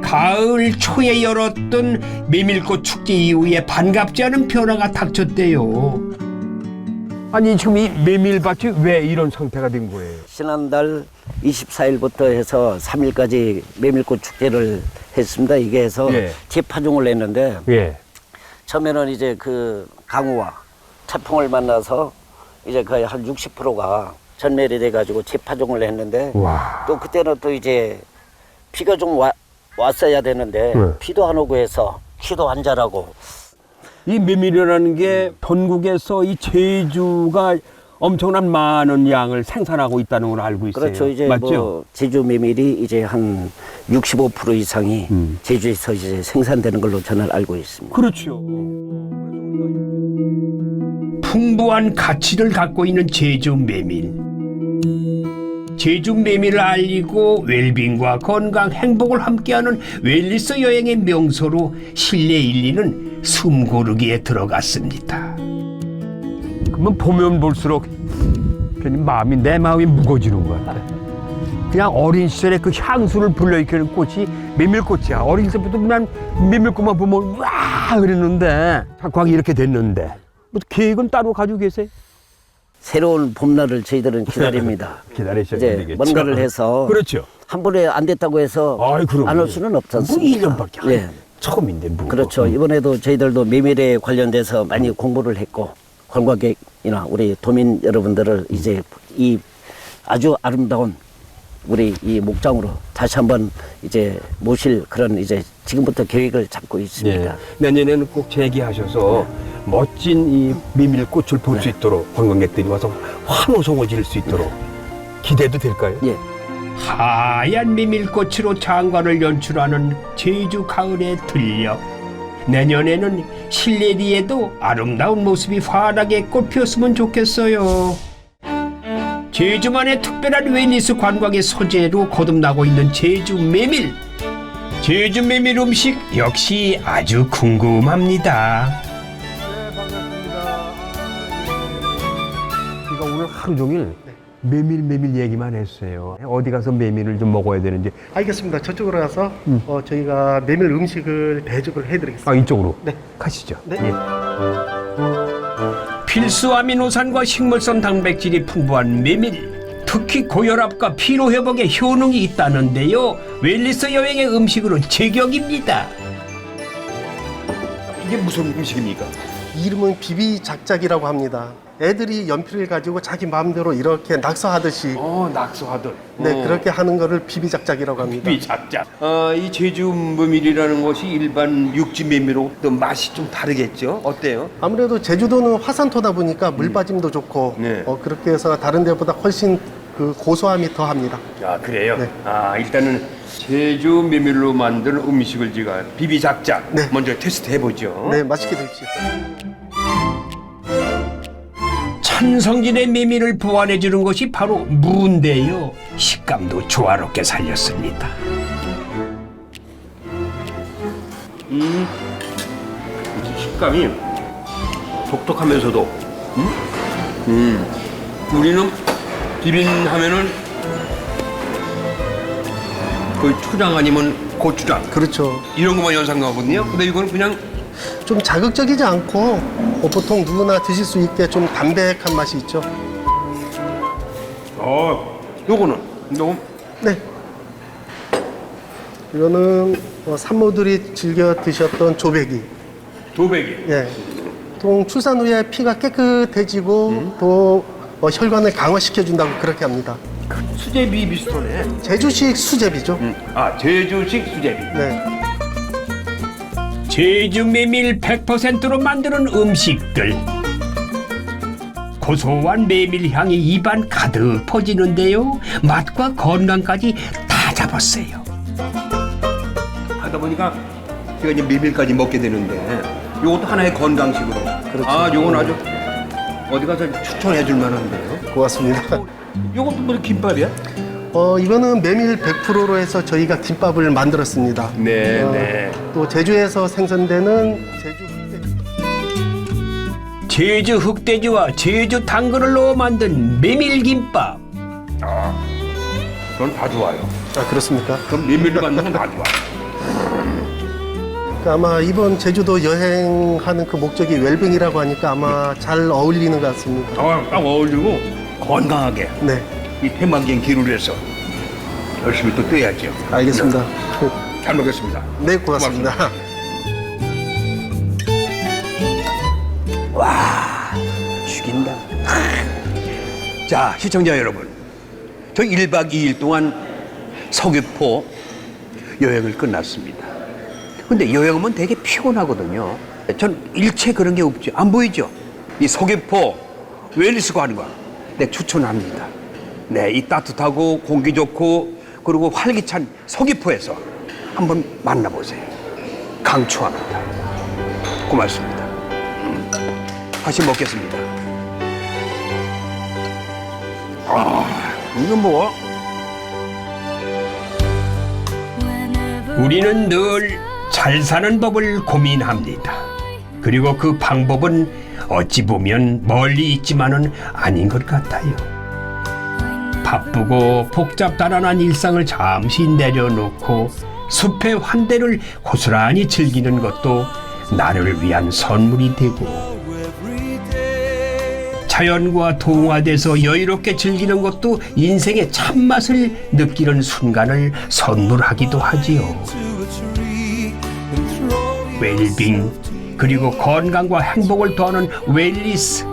A: 가을 초에 열었던 메밀꽃 축제 이후에 반갑지 않은 변화가 닥쳤대요.
D: 아니 지금 이 메밀밭이 왜 이런 상태가 된 거예요?
Q: 지난달 24일부터 해서 3일까지 메밀꽃 축제를 했습니다. 이게 해서 재파종을 했는데 처음에는 이제 그 강우와 태풍을 만나서 이제 거의 한 60%가 전멸이 돼가지고 재파종을 했는데 또 그때는 또 이제 비가 좀 왔어야 되는데 비도 안 오고 해서 키도 안 자라고.
D: 이 메밀이라는 게 전국에서 이 제주가 엄청난 많은 양을 생산하고 있다는 걸 알고 있어요.
Q: 그렇죠. 이제
D: 맞죠?
Q: 뭐 제주 메밀이 이제 한 65% 이상이 제주에서 이제 생산되는 걸로 저는 알고 있습니다.
D: 그렇죠.
A: 풍부한 가치를 갖고 있는 제주 메밀. 제주 메밀을 알리고 웰빙과 건강, 행복을 함께하는 웰리스 여행의 명소로 실내 1리는 숨고르기에 들어갔습니다.
D: 그러면 보면 볼수록 괜히 내 마음이 무거워지는 것 같아. 그냥 어린 시절에 그 향수를 불러일으키는 꽃이 메밀꽃이야. 어린 시절부터 난 메밀꽃만 보면 와 그랬는데 자꾸 이렇게 됐는데 뭐 계획은 따로 가지고 계세요?
Q: 새로운 봄날을 저희들은 기다립니다.
D: 기다리셔야
Q: 이제
D: 되겠죠.
Q: 뭔가를 해서
D: 그렇죠.
Q: 한 번에 안 됐다고 해서 안 올 수는 없지 않습니까?
D: 뭐 1년밖에 안 처음인데 뭐.
Q: 그렇죠. 이번에도 저희들도 메밀에 관련돼서 많이 공부를 했고 관광객이나 우리 도민 여러분들을 이제 이 아주 아름다운 우리 이 목장으로 다시 한번 이제 모실 그런 이제 지금부터 계획을 잡고 있습니다.
D: 내년에는 꼭 재기하셔서 멋진 이 메밀꽃을 볼 수 있도록 관광객들이 와서 환호성을 지를 수 있도록 기대도 될까요?
Q: 예.
A: 하얀 메밀꽃으로 장관을 연출하는 제주 가을에 들려 내년에는 실내리에도 아름다운 모습이 환하게 꽃피었으면 좋겠어요. 제주만의 특별한 웰니스 관광의 소재로 거듭나고 있는 제주 메밀. 제주 메밀 음식 역시 아주 궁금합니다.
D: 제가 오늘 하루 종일 메밀 얘기만 했어요. 어디 가서 메밀을 좀 먹어야 되는지.
R: 알겠습니다. 저쪽으로 가서 저희가 메밀 음식을 대접을 해드리겠습니다.
D: 이쪽으로?
R: 네.
D: 가시죠.
R: 네.
A: 필수 아미노산과 식물성 단백질이 풍부한 메밀. 특히 고혈압과 피로회복에 효능이 있다는데요. 웰리스 여행의 음식으로 제격입니다.
R: 이게 무슨 음식입니까? 이름은 비비작작이라고 합니다. 애들이 연필을 가지고 자기 마음대로 이렇게 낙서하듯이
D: 낙서하듯.
R: 네, 그렇게 하는 거를 비비작작이라고 합니다.
D: 비비작작. 이 제주 메밀이라는 것이 일반 육지 메밀하고 또 맛이 좀 다르겠죠? 어때요?
R: 아무래도 제주도는 화산토다 보니까 물빠짐도 좋고 그렇게 해서 다른 데보다 훨씬 그 고소함이 더합니다.
D: 아, 그래요? 일단은 제주 메밀로 만든 음식을 제가 비비작작 먼저 테스트 해보죠.
R: 네, 맛있게 드십시오.
A: 천성진의 메밀을 보완해주는 것이 바로 무인데요. 식감도 조화롭게 살렸습니다.
D: 식감이 독특하면서도 우리는 비빔하면은 거의 초장 아니면 고추장
R: 그렇죠.
D: 이런 것만 연상하거든요. 근데 이거는 그냥
R: 좀 자극적이지 않고 보통 누구나 드실 수 있게 좀 담백한 맛이 있죠.
D: 요거는
R: 네. 이거는 산모들이 즐겨 드셨던 조배기.
D: 도배기.
R: 예. 보통 출산 후에 피가 깨끗해지고 또 혈관을 강화시켜준다고 그렇게 합니다.
A: 수제비 비슷하네.
R: 제주식 수제비죠.
A: 아, 제주식 수제비.
R: 네.
A: 제주 메밀 100%로 만드는 음식들. 고소한 메밀 향이 입안 가득 퍼지는데요. 맛과 건강까지 다 잡았어요. 하다 보니까 제가 이제 메밀까지 먹게 되는데 이것도 하나의 건강식으로.
R: 그렇죠.
A: 아, 이건 아주 어디 가서 추천해 줄 만한데요.
R: 고맙습니다.
A: 이것도 뭐 김밥이야?
R: 이거는 메밀 100%로 해서 저희가 김밥을 만들었습니다.
A: 네, 네.
R: 또 제주에서 생산되는
A: 제주 흑돼지와 제주 당근을 넣어 만든 메밀김밥. 아, 전 다 좋아요.
R: 아, 그렇습니까?
A: 그럼 메밀로 만든 건 다 좋아요.
R: 아마 이번 제주도 여행하는 그 목적이 웰빙이라고 하니까 아마 잘 어울리는 것 같습니다.
A: 딱 어울리고 건강하게.
R: 네.
A: 이 태만경 기루를 해서 열심히 또 떠야죠.
R: 알겠습니다.
A: 잘 먹겠습니다.
R: 네, 고맙습니다.
A: 와, 죽인다. 자, 시청자 여러분. 저 1박 2일 동안 서귀포 여행을 끝났습니다. 근데 여행하면 되게 피곤하거든요. 전 일체 그런 게 없죠. 안 보이죠? 이 서귀포 웰리스 관광. 네, 추천합니다. 네, 이 따뜻하고 공기 좋고 그리고 활기찬 서귀포에서 한번 만나보세요. 강추합니다. 고맙습니다. 다시 먹겠습니다. 아, 이거 뭐? 우리는 늘 잘 사는 법을 고민합니다. 그리고 그 방법은 어찌 보면 멀리 있지만은 아닌 것 같아요. 바쁘고 복잡다란한 일상을 잠시 내려놓고 숲의 환대를 고스란히 즐기는 것도 나를 위한 선물이 되고 자연과 동화돼서 여유롭게 즐기는 것도 인생의 참맛을 느끼는 순간을 선물하기도 하지요. 웰빙 그리고 건강과 행복을 더하는 웰리스.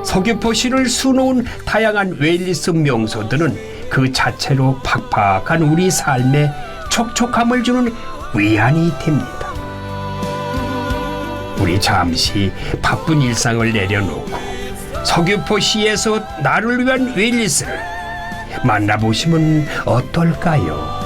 A: 서귀포시를 수놓은 다양한 웰리스 명소들은 그 자체로 팍팍한 우리 삶에 촉촉함을 주는 위안이 됩니다. 우리 잠시 바쁜 일상을 내려놓고 서귀포시에서 나를 위한 웰리스를 만나보시면 어떨까요?